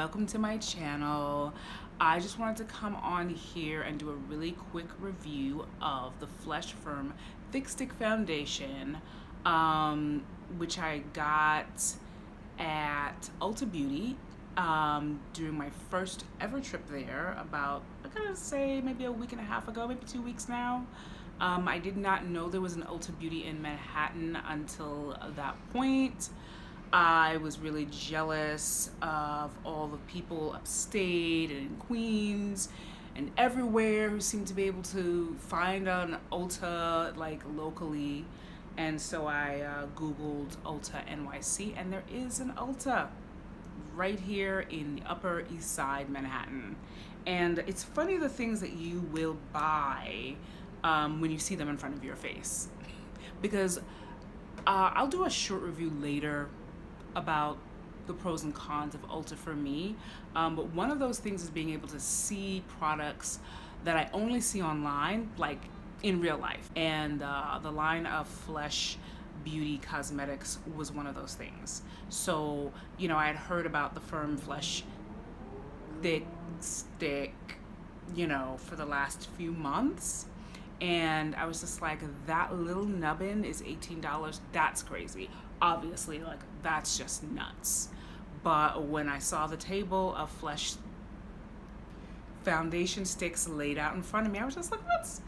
welcome to my channel. I just wanted to come on here and do a really quick review of the Flesh Firm Thickstick foundation, which I got at Ulta Beauty during my first ever trip there about, I gotta say, maybe a week and a half ago, maybe 2 weeks now. I did not know there was an Ulta Beauty in Manhattan until that point. I was really jealous of all the people upstate and in Queens and everywhere who seemed to be able to find an Ulta like locally. And so I Googled Ulta NYC, and there is an Ulta right here in the Upper East Side, Manhattan. And it's funny the things that you will buy when you see them in front of your face. Because I'll do a short review later about the pros and cons of Ulta for me, but one of those things is being able to see products that I only see online, like in real life. And the line of Flesh Beauty cosmetics was one of those things. So, you know, I had heard about the firm Flesh Thickstick, you know, for the last few months. And I was just like, that little nubbin is $18. That's crazy. Obviously, like, that's just nuts. But when I saw the table of Flesh foundation sticks laid out in front of me, I was just like, that's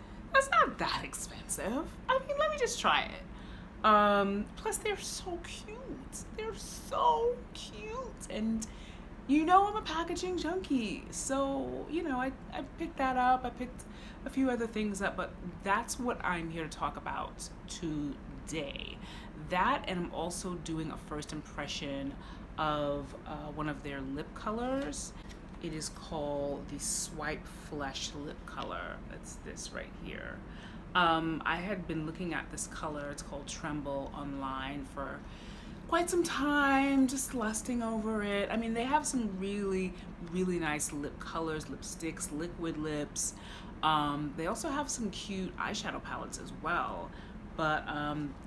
not that expensive. I mean, let me just try it. Plus, they're so cute. They're so cute. And you know I'm a packaging junkie. So, you know, I picked that up. I picked a few other things up, but that's what I'm here to talk about today. That, and I'm also doing a first impression of one of their lip colors. It is called the Swipe Flesh lip color. That's this right here. I had been looking at this color, it's called Tremble, online for quite some time, just lusting over it. I mean, they have some really, really nice lip colors, lipsticks, liquid lips. They also have some cute eyeshadow palettes as well. But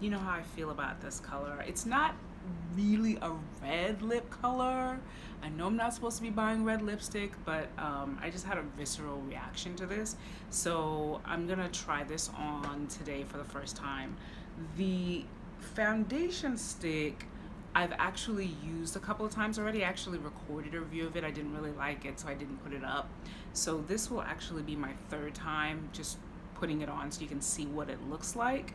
you know how I feel about this color. It's not really a red lip color. I know I'm not supposed to be buying red lipstick, but I just had a visceral reaction to this. So I'm gonna try this on today for the first time. The foundation stick I've actually used a couple of times already. I actually recorded a review of it. I didn't really like it, so I didn't put it up. So this will actually be my third time just putting it on so you can see what it looks like.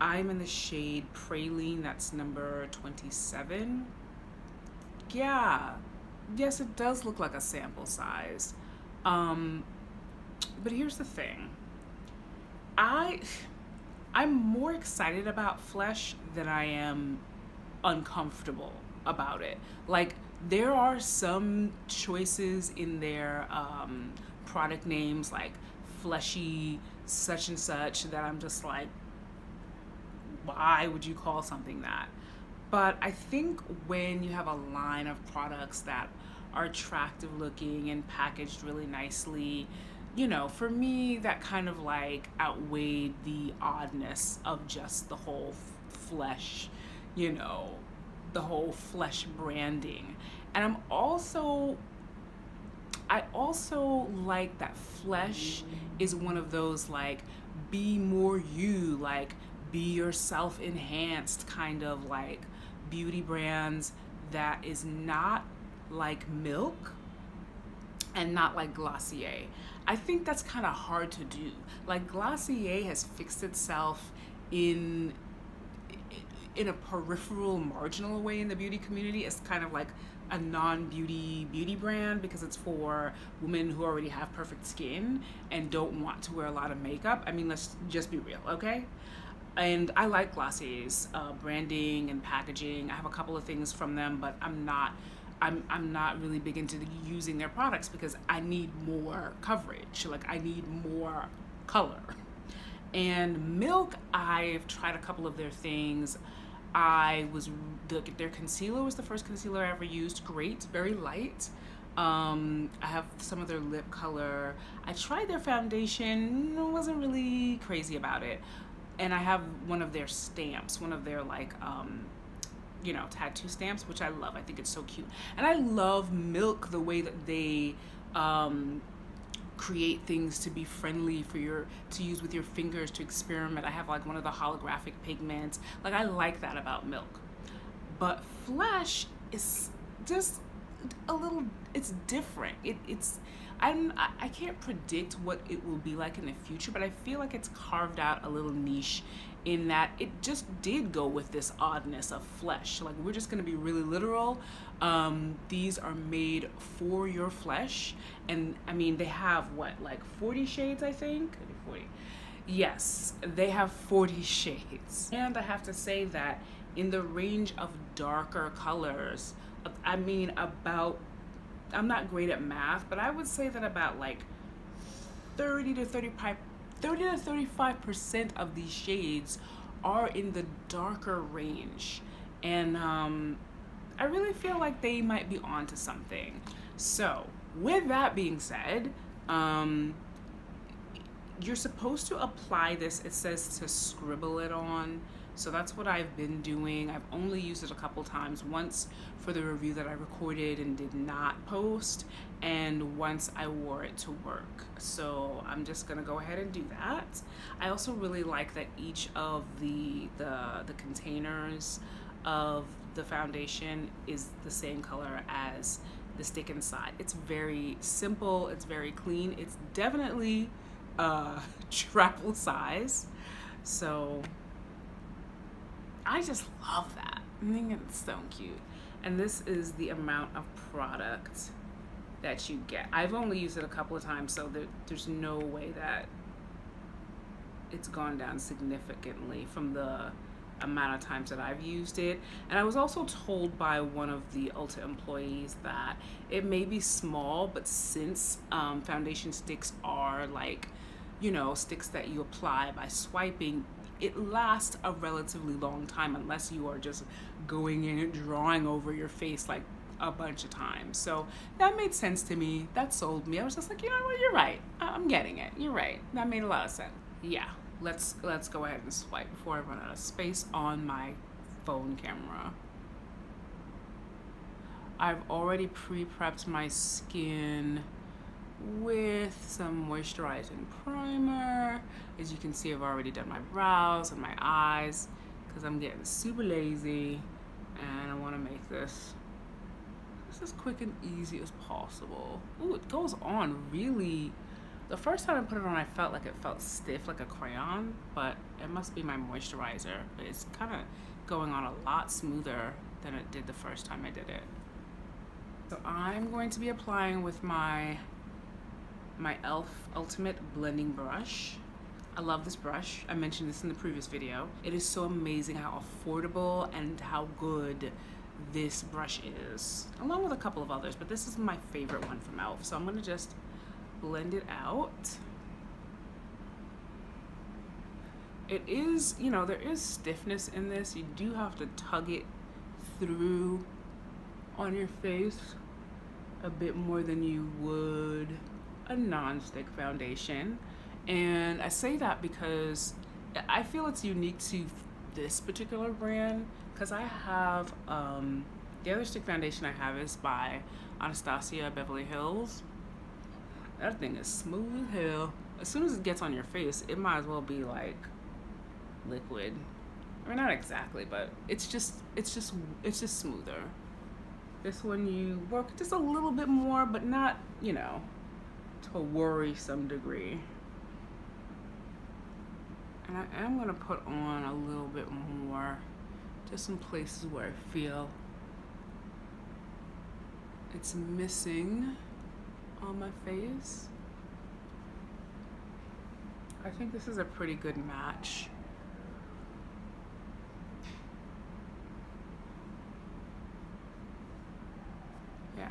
I'm in the shade Praline, that's number 27. Yeah, yes, it does look like a sample size. But here's the thing. I'm more excited about Flesh than I am uncomfortable about it. Like, there are some choices in their product names, like Fleshy such and such, that I'm just like, why would you call something that? But I think when you have a line of products that are attractive looking and packaged really nicely, you know, for me, that kind of like outweighed the oddness of just the whole Flesh, you know, the whole Flesh branding. And I also like that Flesh is one of those like be more you, like be yourself enhanced kind of like beauty brands that is not like Milk and not like Glossier. I think that's kind of hard to do. Like, Glossier has fixed itself in a peripheral, marginal way in the beauty community. It's kind of like a non-beauty beauty brand because it's for women who already have perfect skin and don't want to wear a lot of makeup. I mean, let's just be real, okay? And I like Glossier's branding and packaging. I have a couple of things from them, but I'm not really big into using their products because I need more coverage. Like, I need more color. And Milk, I've tried a couple of their things. Their concealer was the first concealer I ever used. Great, very light. I have some of their lip color. I tried their foundation, wasn't really crazy about it. And I have one of their stamps, one of their like you know, tattoo stamps, which I love. I think it's so cute. And I love Milk, the way that they create things to be friendly for your, to use with your fingers to experiment. I have like one of the holographic pigments. Like, I like that about Milk. But Flesh is just a little, it's different. I can't predict what it will be like in the future, but I feel like it's carved out a little niche in that it just did go with this oddness of flesh. Like, we're just gonna be really literal. These are made for your flesh. And I mean, they have what, like 40 shades, I think? 40. Yes, they have 40 shades. And I have to say that in the range of darker colors, I mean, about, I'm not great at math, but I would say that about like 30 to 35% of these shades are in the darker range. And I really feel like they might be onto something. So with that being said, you're supposed to apply this. It says to scribble it on. So that's what I've been doing. I've only used it a couple times. Once for the review that I recorded and did not post, and once I wore it to work. So I'm just gonna go ahead and do that. I also really like that each of the containers of the foundation is the same color as the stick inside. It's very simple, it's very clean. It's definitely travel size. So I just love that. I think it's so cute. And this is the amount of product that you get. I've only used it a couple of times, so there's no way that it's gone down significantly from the amount of times that I've used it. And I was also told by one of the Ulta employees that it may be small, but since foundation sticks are like, you know, sticks that you apply by swiping, it lasts a relatively long time unless you are just going in and drawing over your face like a bunch of times. So that made sense to me. That sold me. I was just like, you know what, you're right. I'm getting it. You're right. That made a lot of sense. Yeah, let's go ahead and swipe before I run out of space on my phone camera. I've already pre-prepped my skin with some moisturizing primer. As you can see, I've already done my brows and my eyes because I'm getting super lazy and I want to make this as quick and easy as possible. Ooh, it goes on really. The first time I put it on, I felt like it felt stiff like a crayon, but it must be my moisturizer. It's kind of going on a lot smoother than it did the first time I did it. So I'm going to be applying with my e.l.f. Ultimate Blending Brush. I love this brush. I mentioned this in the previous video. It is so amazing how affordable and how good this brush is, along with a couple of others, but this is my favorite one from e.l.f. So I'm gonna just blend it out. It is, you know, there is stiffness in this. You do have to tug it through on your face a bit more than you would a non-stick foundation. And I say that because I feel it's unique to this particular brand, because I have the other stick foundation I have is by Anastasia Beverly Hills. That thing is smooth as hell. As soon as it gets on your face, it might as well be like liquid. I mean, not exactly, but it's just smoother. This one you work just a little bit more, but not, you know, to a worrisome degree. And I am gonna put on a little bit more, just in places where I feel it's missing on my face. I think this is a pretty good match. Yeah.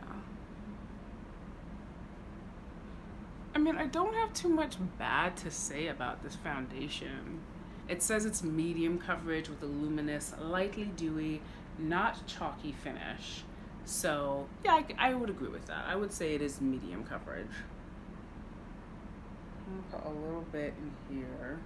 I mean, I don't have too much bad to say about this foundation. It says it's medium coverage with a luminous, lightly dewy, not chalky finish. So yeah, I would agree with that. I would say it is medium coverage. I'm gonna put a little bit in here.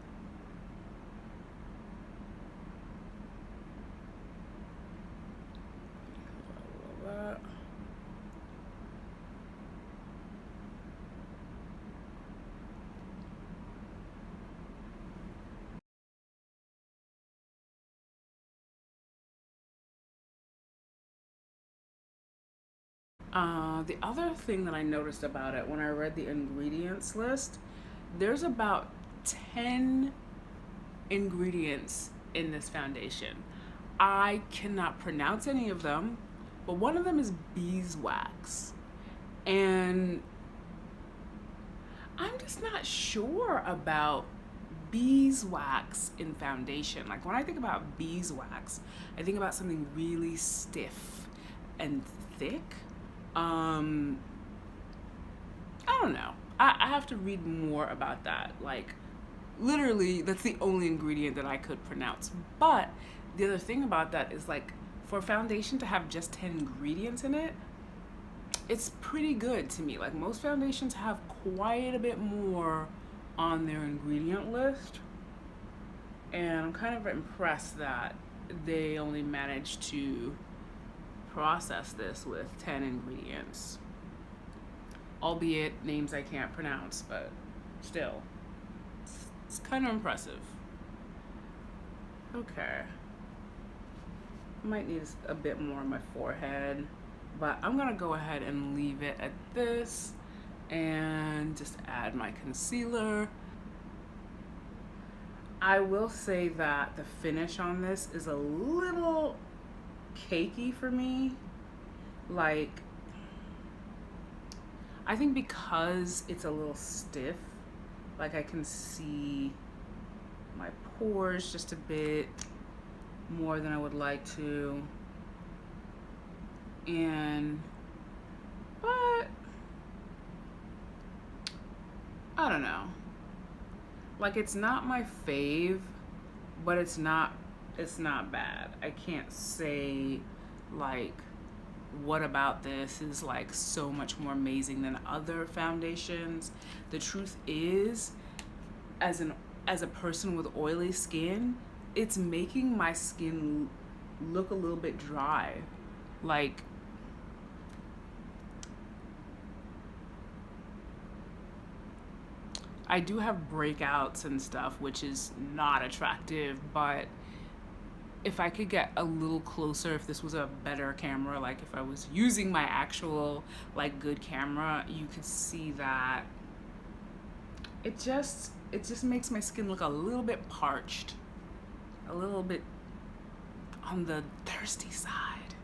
The other thing that I noticed about it when I read the ingredients list, there's about 10 ingredients in this foundation. I cannot pronounce any of them, but one of them is beeswax. And I'm just not sure about beeswax in foundation. Like when I think about beeswax, I think about something really stiff and thick. I don't know. I have to read more about that. Like literally that's the only ingredient that I could pronounce. But the other thing about that is like for a foundation to have just 10 ingredients in it, it's pretty good to me. Like most foundations have quite a bit more on their ingredient list, and I'm kind of impressed that they only managed to process this with 10 ingredients, albeit names I can't pronounce, but still, it's kind of impressive. Okay, might need a bit more on my forehead, but I'm gonna go ahead and leave it at this and just add my concealer. I will say that the finish on this is a little cakey for me. Like, I think because it's a little stiff, like I can see my pores just a bit more than I would like to. But I don't know. Like it's not my fave, but it's not bad. I can't say like what about this is like so much more amazing than other foundations. The truth is, as a person with oily skin, it's making my skin look a little bit dry. Like I do have breakouts and stuff, which is not attractive, but if I could get a little closer, if this was a better camera, like if I was using my actual like good camera, you could see that it just makes my skin look a little bit parched, a little bit on the thirsty side.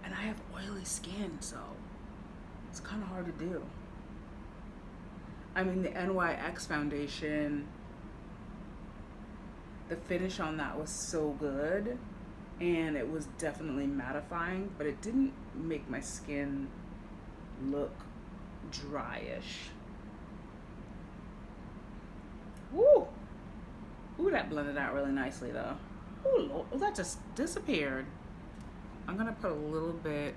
And I have oily skin, so it's kind of hard to do. I mean, the NYX foundation, the finish on that was so good, and it was definitely mattifying, but it didn't make my skin look dryish. Woo! Ooh, that blended out really nicely though. Ooh, Lord, that just disappeared. I'm gonna put a little bit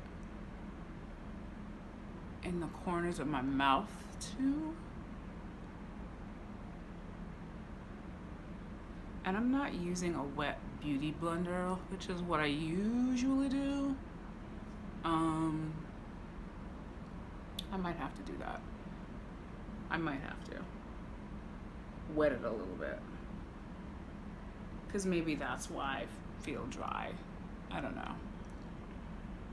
in the corners of my mouth too. And I'm not using a wet beauty blender, which is what I usually do. I might have to do that. I might have to wet it a little bit, because maybe that's why I feel dry. I don't know.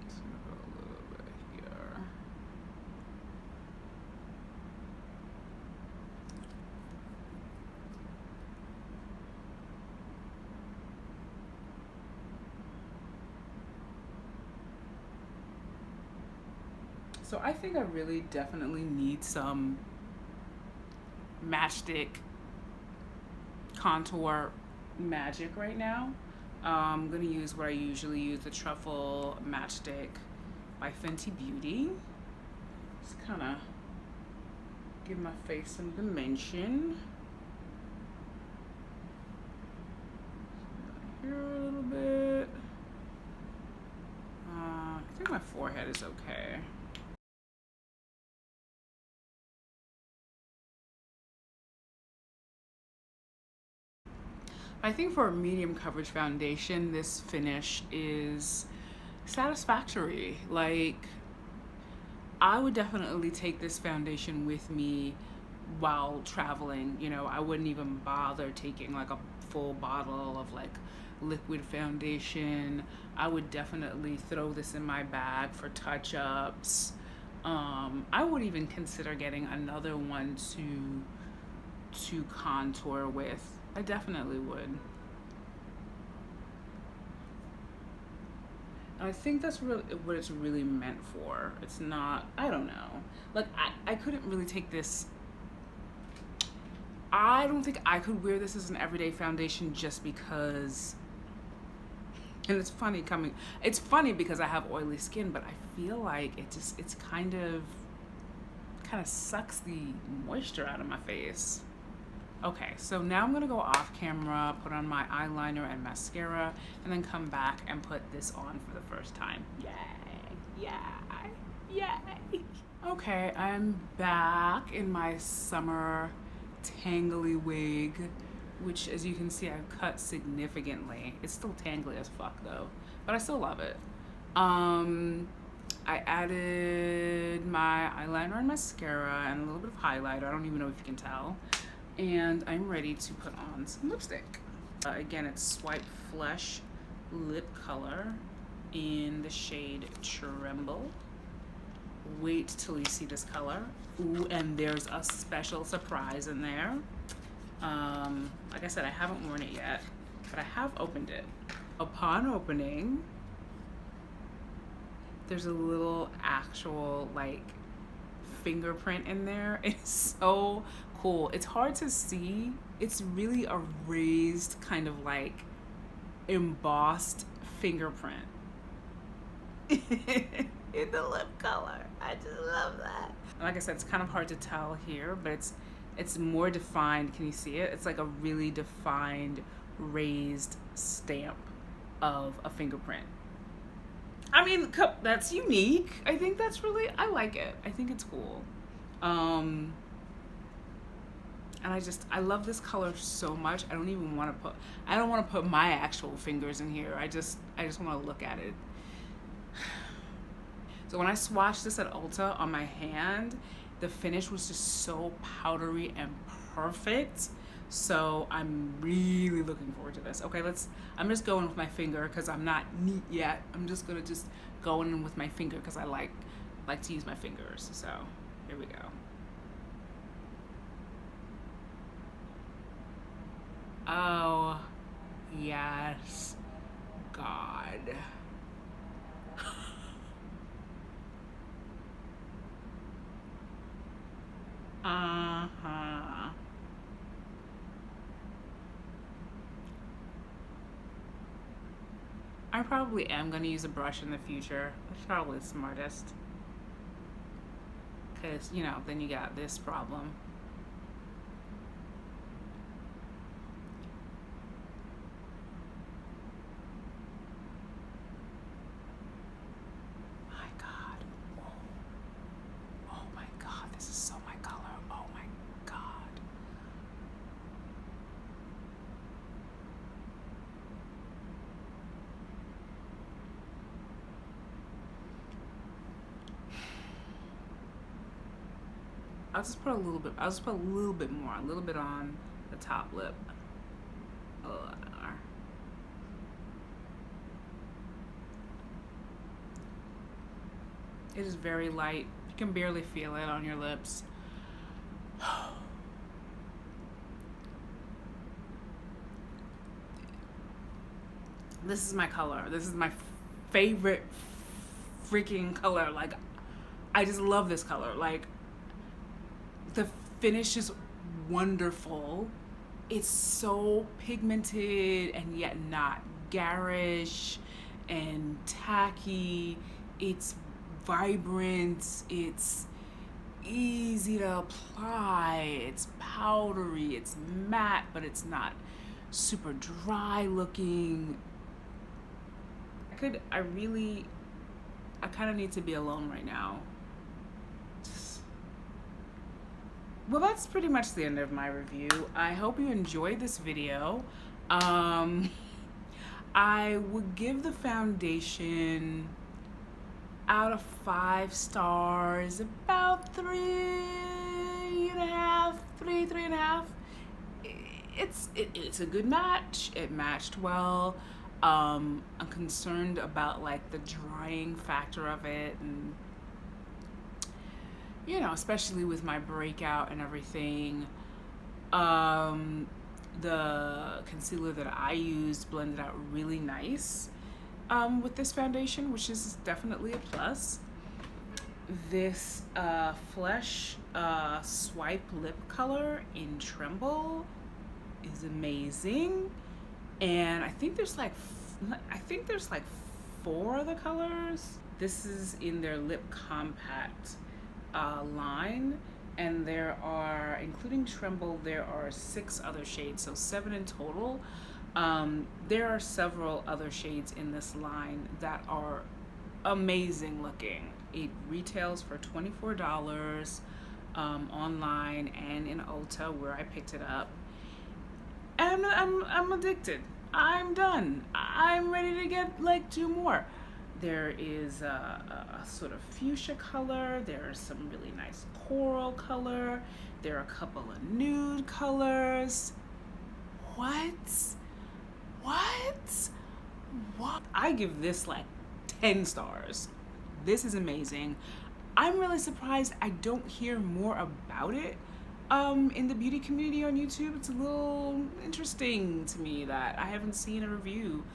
Just gonna put a little bit here. So I think I really definitely need some matchstick contour magic right now. I'm gonna use what I usually use, the Truffle Matchstick by Fenty Beauty. Just kind of give my face some dimension. Here a little bit. I think my forehead is okay. I think for a medium coverage foundation, this finish is satisfactory. Like, I would definitely take this foundation with me while traveling. You know, I wouldn't even bother taking like a full bottle of like liquid foundation. I would definitely throw this in my bag for touch-ups. I would even consider getting another one to contour with. I definitely would. And I think that's really what it's really meant for. It's not, I don't know. Like, I couldn't really take this. I don't think I could wear this as an everyday foundation just because, and it's funny because I have oily skin, but I feel like it's kind of sucks the moisture out of my face. Okay, so now I'm gonna go off camera, put on my eyeliner and mascara, and then come back and put this on for the first time. Yay, yay, yay. Okay, I'm back in my summer tangly wig, which as you can see I've cut significantly. It's still tangly as fuck though, but I still love it. I added my eyeliner and mascara and a little bit of highlighter. I don't even know if you can tell. And I'm ready to put on some lipstick. Again, it's Swipe Flesh lip color in the shade Tremble. Wait till you see this color. Ooh, and there's a special surprise in there. Like I said, I haven't worn it yet, but I have opened it. Upon opening, there's a little actual like fingerprint in there. It's so cool. It's hard to see. It's really a raised kind of like embossed fingerprint in the lip color. I just love that. And like I said, it's kind of hard to tell here, but it's more defined. Can you see it? It's like a really defined raised stamp of a fingerprint. I mean, that's unique. I think that's really, I like it. I think it's cool. And I love this color so much. I don't even want to put my actual fingers in here. I just want to look at it. So when I swatched this at Ulta on my hand, the finish was just so powdery and perfect. So I'm really looking forward to this. Okay, I'm just going with my finger because I'm not neat yet. I'm just gonna go in with my finger because I like to use my fingers. So here we go. Oh, yes, God. Uh-huh. I probably am going to use a brush in the future. That's probably the smartest. Because, you know, then you got this problem. My God. Oh my God. This is so my color. Oh my God. I'll just put a little bit more, a little bit on the top lip. It is very light. You can barely feel it on your lips. This is my color. This is my favorite freaking color. Like, I just love this color. Like, the finish is wonderful. It's so pigmented and yet not garish and tacky. It's vibrant. It's easy to apply. It's powdery. It's matte, but it's not super dry looking. I kind of need to be alone right now. Well, that's pretty much the end of my review. I hope you enjoyed this video. I would give the foundation out of 5 stars, about 3, 2.5, 3.5. It's a good match. It matched well. I'm concerned about like the drying factor of it, and you know, especially with my breakout and everything. The concealer that I used blended out really nice with this foundation, which is definitely a plus. This Flesh Swipe lip color in Tremble is amazing, and I think there's like 4 of the colors. This is in their lip compact line, and there are, including Tremble, there are 6 other shades, so 7 in total. There are several other shades in this line that are amazing looking. It retails for $24 online and in Ulta, where I picked it up. And I'm addicted. I'm done. I'm ready to get like 2 more. There is a sort of fuchsia color. There's some really nice coral color. There are a couple of nude colors. What? I give this like 10 stars. This is amazing. I'm really surprised I don't hear more about it in the beauty community on YouTube. It's a little interesting to me that I haven't seen a review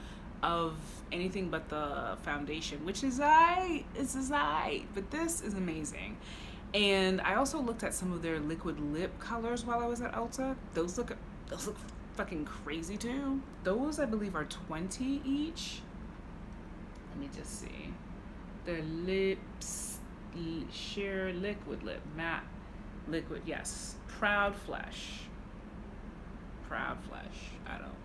of anything but the foundation, which is aaaight, but this is amazing. And I also looked at some of their liquid lip colors while I was at Ulta. Those look fucking crazy too. Those I believe are $20 each. Let me just see. Their lips sheer liquid lip, matte liquid, yes. Proud Flesh. I don't.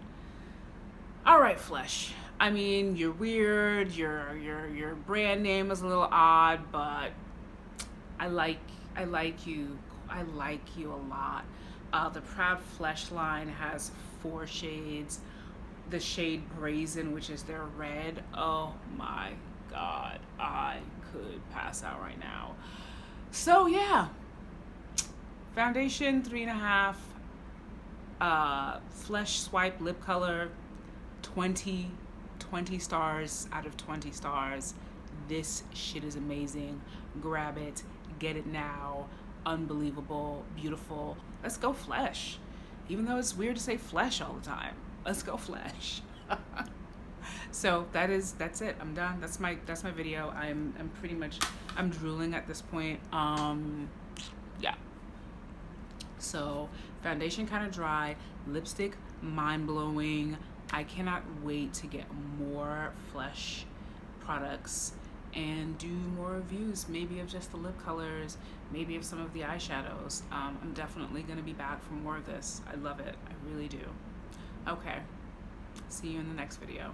All right, Flesh. I mean, you're weird. Your brand name is a little odd, but I like you. I like you a lot. The Proud Flesh line has 4 shades. The shade Brazen, which is their red. Oh my God, I could pass out right now. So yeah, foundation 3.5. Flesh Swipe lip color 20 stars out of 20 stars. This shit is amazing. Grab it, get it now. Unbelievable, beautiful. Let's go Flesh. Even though it's weird to say Flesh all the time, let's go Flesh. So that's it. I'm done. That's my video. I'm pretty much, I'm drooling at this point. Yeah. So foundation kind of dry, lipstick mind-blowing. I cannot wait to get more Flesh products and do more reviews, maybe of just the lip colors, maybe of some of the eyeshadows. I'm definitely gonna be back for more of this. I love it, I really do. Okay, see you in the next video.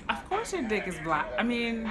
Of course your dick is black. I mean...